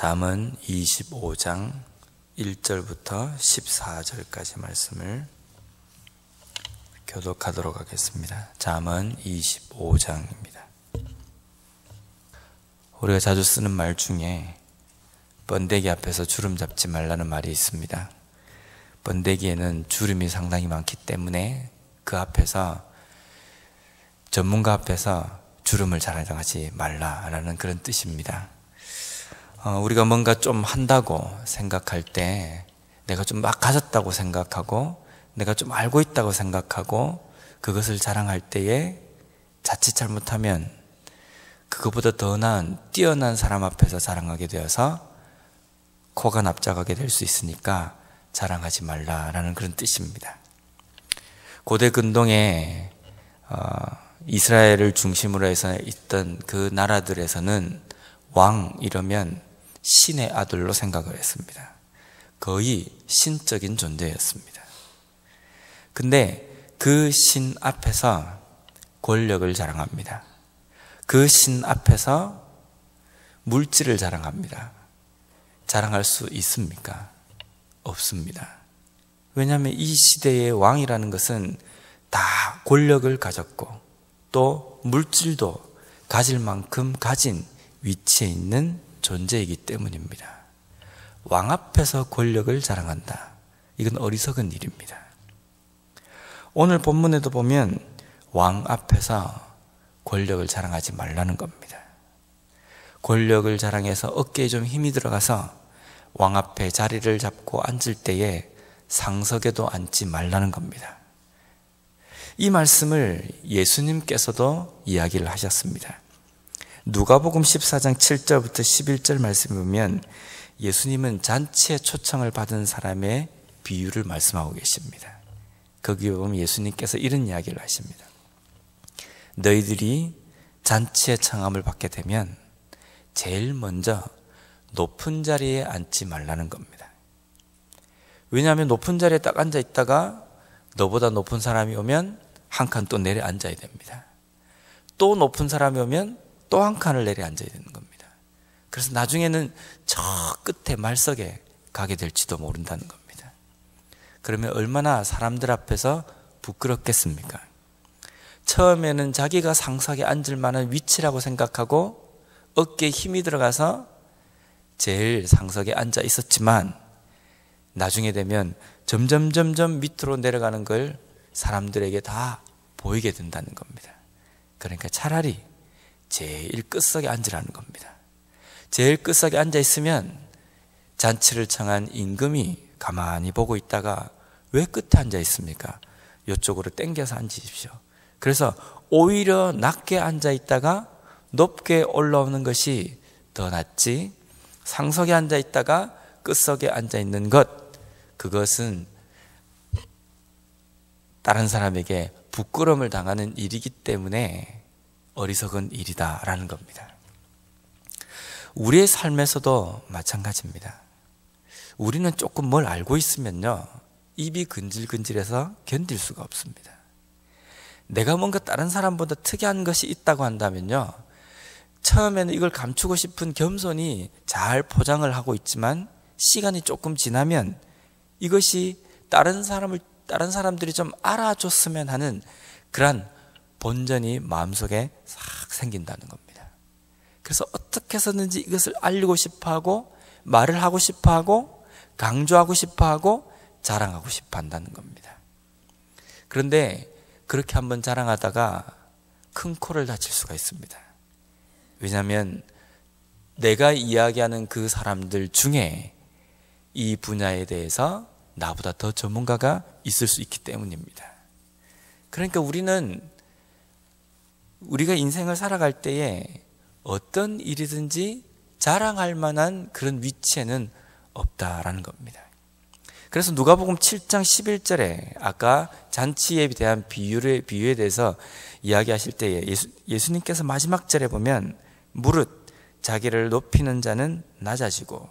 잠언 25장 1절부터 14절까지 말씀을 교독하도록 하겠습니다. 잠언 25장입니다. 우리가 자주 쓰는 말 중에 번데기 앞에서 주름 잡지 말라는 말이 있습니다. 번데기에는 주름이 상당히 많기 때문에 그 앞에서, 전문가 앞에서 주름을 자랑하지 말라라는 그런 뜻입니다. 우리가 뭔가 좀 한다고 생각할 때 내가 좀 막 가졌다고 생각하고 내가 좀 알고 있다고 생각하고 그것을 자랑할 때에 자칫 잘못하면 그것보다 더 나은 뛰어난 사람 앞에서 자랑하게 되어서 코가 납작하게 될 수 있으니까 자랑하지 말라라는 그런 뜻입니다. 고대 근동에 이스라엘을 중심으로 해서 있던 그 나라들에서는 왕 이러면 신의 아들로 생각을 했습니다. 거의 신적인 존재였습니다. 근데 그 신 앞에서 권력을 자랑합니다. 그 신 앞에서 물질을 자랑합니다. 자랑할 수 있습니까? 없습니다. 왜냐하면 이 시대의 왕이라는 것은 다 권력을 가졌고 또 물질도 가질 만큼 가진 위치에 있는 존재이기 때문입니다. 왕 앞에서 권력을 자랑한다. 이건 어리석은 일입니다. 오늘 본문에도 보면 왕 앞에서 권력을 자랑하지 말라는 겁니다. 권력을 자랑해서 어깨에 좀 힘이 들어가서 왕 앞에 자리를 잡고 앉을 때에 상석에도 앉지 말라는 겁니다. 이 말씀을 예수님께서도 이야기를 하셨습니다. 누가복음 14장 7절부터 11절 말씀을 보면 예수님은 잔치에 초청을 받은 사람의 비유를 말씀하고 계십니다. 거기에 보면 예수님께서 이런 이야기를 하십니다. 너희들이 잔치에 청함을 받게 되면 제일 먼저 높은 자리에 앉지 말라는 겁니다. 왜냐하면 높은 자리에 딱 앉아 있다가 너보다 높은 사람이 오면 한 칸 또 내려 앉아야 됩니다. 또 높은 사람이 오면 또 한 칸을 내려 앉아야 되는 겁니다. 그래서 나중에는 저 끝에 말석에 가게 될지도 모른다는 겁니다. 그러면 얼마나 사람들 앞에서 부끄럽겠습니까? 처음에는 자기가 상석에 앉을 만한 위치라고 생각하고 어깨에 힘이 들어가서 제일 상석에 앉아 있었지만 나중에 되면 점점 밑으로 내려가는 걸 사람들에게 다 보이게 된다는 겁니다. 그러니까 차라리 제일 끝석에 앉으라는 겁니다. 제일 끝석에 앉아 있으면 잔치를 청한 임금이 가만히 보고 있다가 왜 끝에 앉아 있습니까? 이쪽으로 당겨서 앉으십시오. 그래서 오히려 낮게 앉아 있다가 높게 올라오는 것이 더 낫지, 상석에 앉아 있다가 끝석에 앉아 있는 것, 그것은 다른 사람에게 부끄러움을 당하는 일이기 때문에 어리석은 일이다라는 겁니다. 우리의 삶에서도 마찬가지입니다. 우리는 조금 뭘 알고 있으면요, 입이 근질근질해서 견딜 수가 없습니다. 내가 뭔가 다른 사람보다 특이한 것이 있다고 한다면요, 처음에는 이걸 감추고 싶은 겸손이 잘 포장을 하고 있지만 시간이 조금 지나면 이것이 다른 사람들이 좀 알아줬으면 하는 그런 본전이 마음속에 싹 생긴다는 겁니다. 그래서 어떻게 해서든지 이것을 알리고 싶어하고 말을 하고 싶어하고 강조하고 싶어하고 자랑하고 싶어 한다는 겁니다. 그런데 그렇게 한번 자랑하다가 큰 코를 다칠 수가 있습니다. 왜냐하면 내가 이야기하는 그 사람들 중에 이 분야에 대해서 나보다 더 전문가가 있을 수 있기 때문입니다. 그러니까 우리가 인생을 살아갈 때에 어떤 일이든지 자랑할 만한 그런 위치에는 없다라는 겁니다. 그래서 누가복음 7장 11절에 아까 잔치에 대한 비유에 대해서 이야기하실 때에 예수님께서 마지막 절에 보면 무릇 자기를 높이는 자는 낮아지고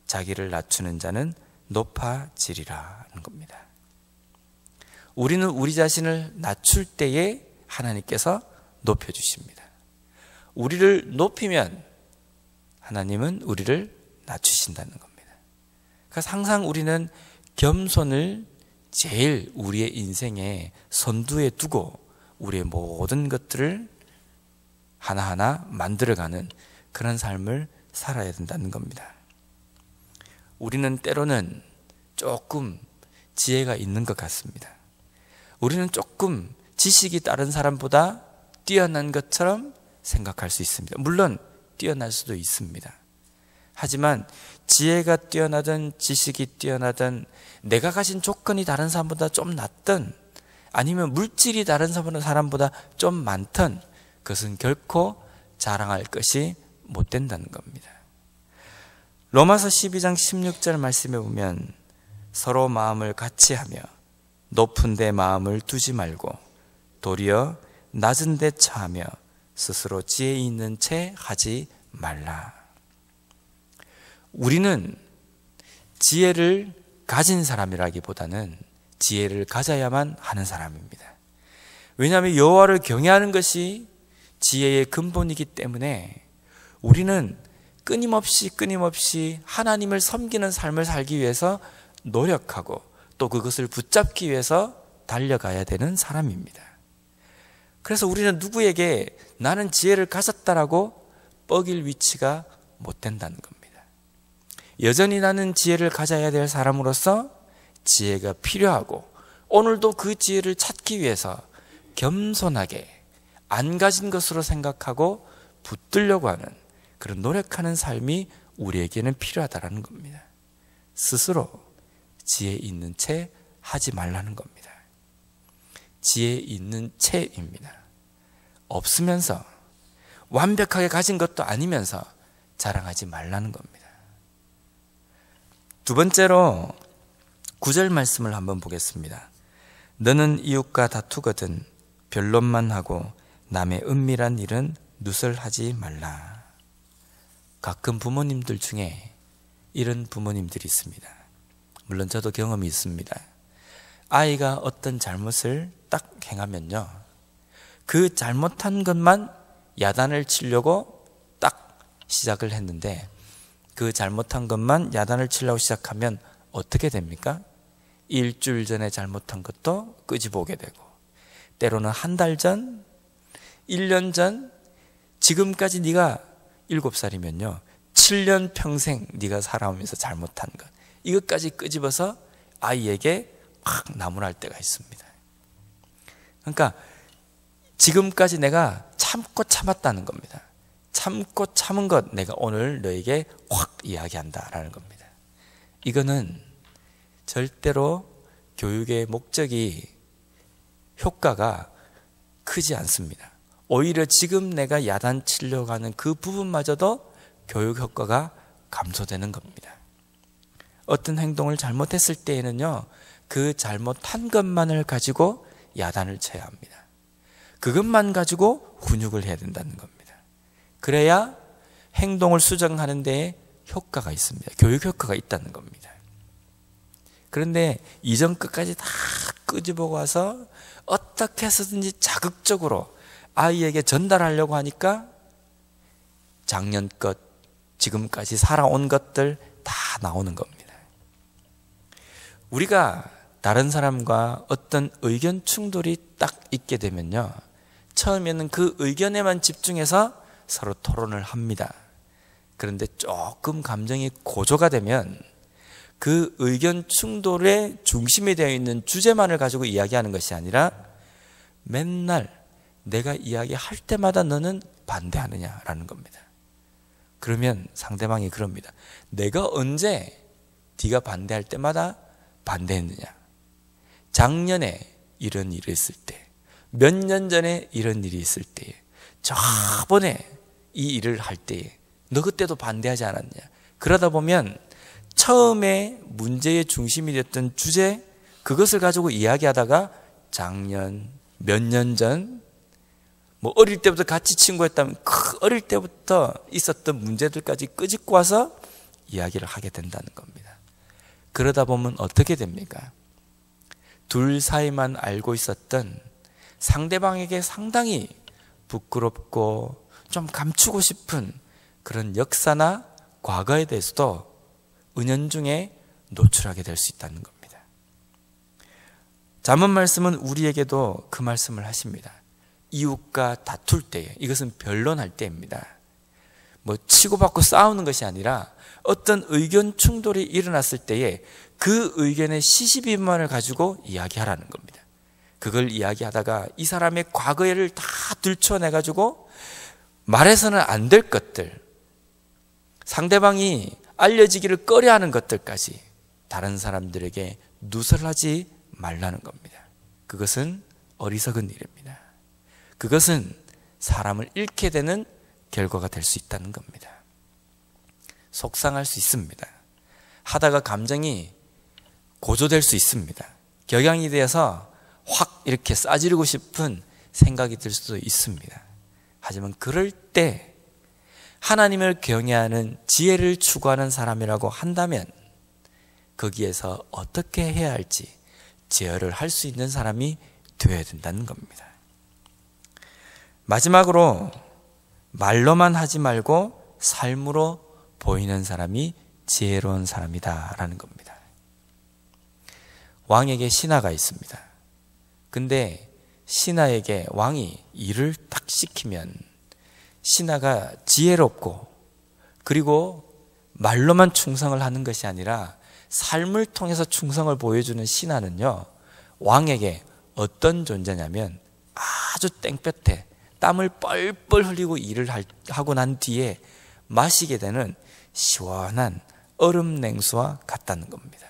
자기를 낮추는 자는 높아지리라는 겁니다. 우리는 우리 자신을 낮출 때에 하나님께서 높여주십니다. 우리를 높이면 하나님은 우리를 낮추신다는 겁니다. 그래서 항상 우리는 겸손을 제일 우리의 인생의 선두에 두고 우리의 모든 것들을 하나하나 만들어가는 그런 삶을 살아야 된다는 겁니다. 우리는 때로는 조금 지혜가 있는 것 같습니다. 우리는 조금 지식이 다른 사람보다 뛰어난 것처럼 생각할 수 있습니다. 물론 뛰어날 수도 있습니다. 하지만 지혜가 뛰어나든 지식이 뛰어나든 내가 가진 조건이 다른 사람보다 좀 낫든 아니면 물질이 다른 사람보다 좀 많든 그것은 결코 자랑할 것이 못 된다는 겁니다. 로마서 12장 16절 말씀에 보면 서로 마음을 같이 하며 높은 데 마음을 두지 말고 도리어 낮은 데 처하며 스스로 지혜 있는 채 하지 말라. 우리는 지혜를 가진 사람이라기보다는 지혜를 가져야만 하는 사람입니다. 왜냐하면 여호와를 경외하는 것이 지혜의 근본이기 때문에 우리는 끊임없이 하나님을 섬기는 삶을 살기 위해서 노력하고 또 그것을 붙잡기 위해서 달려가야 되는 사람입니다. 그래서 우리는 누구에게 나는 지혜를 가졌다라고 뻐길 위치가 못 된다는 겁니다. 여전히 나는 지혜를 가져야 될 사람으로서 지혜가 필요하고 오늘도 그 지혜를 찾기 위해서 겸손하게 안 가진 것으로 생각하고 붙들려고 하는 그런 노력하는 삶이 우리에게는 필요하다는 겁니다. 스스로 지혜 있는 채 하지 말라는 겁니다. 지혜 있는 채입니다. 없으면서 완벽하게 가진 것도 아니면서 자랑하지 말라는 겁니다. 두 번째로 9절 말씀을 한번 보겠습니다. 너는 이웃과 다투거든 변론만 하고 남의 은밀한 일은 누설하지 말라. 가끔 부모님들 중에 이런 부모님들이 있습니다. 물론 저도 경험이 있습니다. 아이가 어떤 잘못을 딱 행하면요, 그 잘못한 것만 야단을 치려고 딱 시작을 했는데 그 잘못한 것만 야단을 치려고 시작하면 어떻게 됩니까? 일주일 전에 잘못한 것도 끄집어오게 되고 때로는 한 달 전, 1년 전, 지금까지 네가 7살이면요 7년 평생 네가 살아오면서 잘못한 것 이것까지 끄집어서 아이에게 막 나무랄 때가 있습니다. 그러니까 지금까지 내가 참고 참았다는 겁니다. 참고 참은 것 내가 오늘 너에게 확 이야기한다라는 겁니다. 이거는 절대로 교육의 목적이 효과가 크지 않습니다. 오히려 지금 내가 야단치려고 하는 그 부분마저도 교육 효과가 감소되는 겁니다. 어떤 행동을 잘못했을 때에는요, 그 잘못한 것만을 가지고 야단을 쳐야 합니다. 그것만 가지고 훈육을 해야 된다는 겁니다. 그래야 행동을 수정하는 데에 효과가 있습니다. 교육 효과가 있다는 겁니다. 그런데 이전 끝까지 다 끄집어 와서 어떻게 해서든지 자극적으로 아이에게 전달하려고 하니까 작년 것, 지금까지 살아온 것들 다 나오는 겁니다. 우리가 다른 사람과 어떤 의견 충돌이 딱 있게 되면요, 처음에는 그 의견에만 집중해서 서로 토론을 합니다. 그런데 조금 감정이 고조가 되면 그 의견 충돌의 중심에 되어 있는 주제만을 가지고 이야기하는 것이 아니라 맨날 내가 이야기할 때마다 너는 반대하느냐라는 겁니다. 그러면 상대방이 그럽니다. 내가 언제 네가 반대할 때마다 반대했느냐? 작년에 이런 일이 있을 때, 몇 년 전에 이런 일이 있을 때에, 저번에 이 일을 할 때에 너 그때도 반대하지 않았냐? 그러다 보면 처음에 문제의 중심이 됐던 주제, 그것을 가지고 이야기하다가 작년, 몇 년 전, 뭐 어릴 때부터 같이 친구였다면 그 어릴 때부터 있었던 문제들까지 끄집고 와서 이야기를 하게 된다는 겁니다. 그러다 보면 어떻게 됩니까? 둘 사이만 알고 있었던 상대방에게 상당히 부끄럽고 좀 감추고 싶은 그런 역사나 과거에 대해서도 은연중에 노출하게 될 수 있다는 겁니다. 잠언 말씀은 우리에게도 그 말씀을 하십니다. 이웃과 다툴 때에, 이것은 변론할 때입니다. 뭐 치고받고 싸우는 것이 아니라 어떤 의견 충돌이 일어났을 때에 그 의견의 시시비만을 가지고 이야기하라는 겁니다. 그걸 이야기하다가 이 사람의 과거를 다 들춰내가지고 말해서는 안 될 것들, 상대방이 알려지기를 꺼려하는 것들까지 다른 사람들에게 누설하지 말라는 겁니다. 그것은 어리석은 일입니다. 그것은 사람을 잃게 되는 결과가 될 수 있다는 겁니다. 속상할 수 있습니다. 하다가 감정이 고조될 수 있습니다. 격양이 되어서 확 이렇게 싸지르고 싶은 생각이 들 수도 있습니다. 하지만 그럴 때 하나님을 경외하는 지혜를 추구하는 사람이라고 한다면 거기에서 어떻게 해야 할지 제어를 할 수 있는 사람이 되어야 된다는 겁니다. 마지막으로 말로만 하지 말고 삶으로 보이는 사람이 지혜로운 사람이다라는 겁니다. 왕에게 신하가 있습니다. 근데 신하에게 왕이 일을 딱 시키면 신하가 지혜롭고 그리고 말로만 충성을 하는 것이 아니라 삶을 통해서 충성을 보여주는 신하는요, 왕에게 어떤 존재냐면 아주 땡볕에 땀을 뻘뻘 흘리고 일을 하고 난 뒤에 마시게 되는 시원한 얼음 냉수와 같다는 겁니다.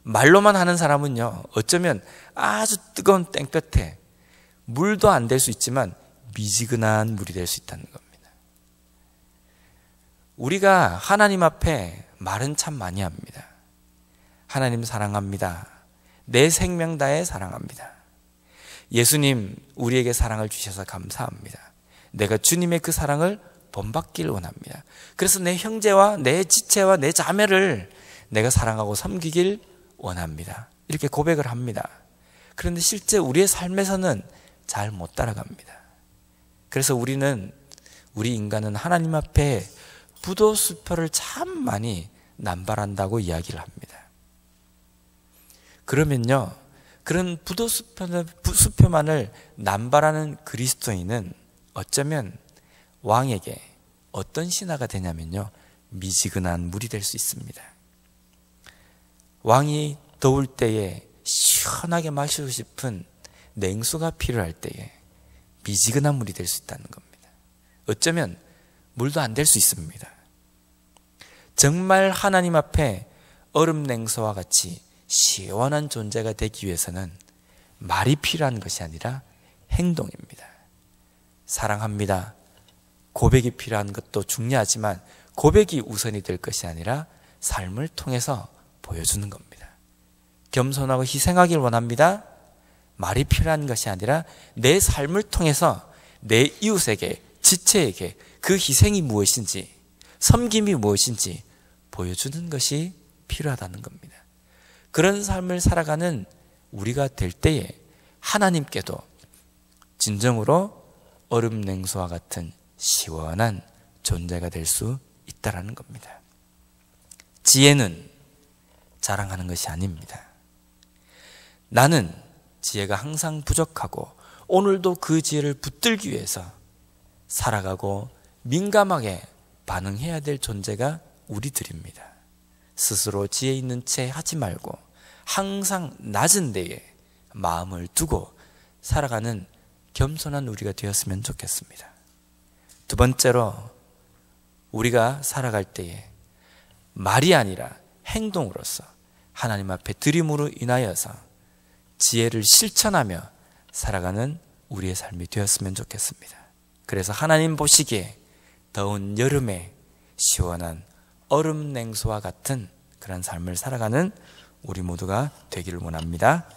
말로만 하는 사람은요, 어쩌면 아주 뜨거운 땡볕에 물도 안 될 수 있지만 미지근한 물이 될 수 있다는 겁니다. 우리가 하나님 앞에 말은 참 많이 합니다. 하나님 사랑합니다. 내 생명 다해 사랑합니다. 예수님 우리에게 사랑을 주셔서 감사합니다. 내가 주님의 그 사랑을 본받기를 원합니다. 그래서 내 형제와 내 지체와 내 자매를 내가 사랑하고 섬기길 원합니다. 이렇게 고백을 합니다. 그런데 실제 우리의 삶에서는 잘 못 따라갑니다. 그래서 우리 인간은 하나님 앞에 부도수표를 참 많이 남발한다고 이야기를 합니다. 그러면요, 그런 부도수표만을 남발하는 그리스도인은 어쩌면 왕에게 어떤 신하가 되냐면요, 미지근한 물이 될 수 있습니다. 왕이 더울 때에 시원하게 마시고 싶은 냉수가 필요할 때에 미지근한 물이 될 수 있다는 겁니다. 어쩌면 물도 안 될 수 있습니다. 정말 하나님 앞에 얼음 냉수와 같이 시원한 존재가 되기 위해서는 말이 필요한 것이 아니라 행동입니다. 사랑합니다. 고백이 필요한 것도 중요하지만 고백이 우선이 될 것이 아니라 삶을 통해서 보여주는 겁니다. 겸손하고 희생하길 원합니다. 말이 필요한 것이 아니라 내 삶을 통해서 내 이웃에게, 지체에게 그 희생이 무엇인지, 섬김이 무엇인지 보여주는 것이 필요하다는 겁니다. 그런 삶을 살아가는 우리가 될 때에 하나님께도 진정으로 얼음 냉수와 같은 시원한 존재가 될 수 있다는 겁니다. 지혜는 자랑하는 것이 아닙니다. 나는 지혜가 항상 부족하고 오늘도 그 지혜를 붙들기 위해서 살아가고 민감하게 반응해야 될 존재가 우리들입니다. 스스로 지혜 있는 채 하지 말고 항상 낮은 데에 마음을 두고 살아가는 겸손한 우리가 되었으면 좋겠습니다. 두 번째로, 우리가 살아갈 때에 말이 아니라 행동으로서 하나님 앞에 드림으로 인하여서 지혜를 실천하며 살아가는 우리의 삶이 되었으면 좋겠습니다. 그래서 하나님 보시기에 더운 여름에 시원한 얼음 냉수와 같은 그런 삶을 살아가는 우리 모두가 되기를 원합니다.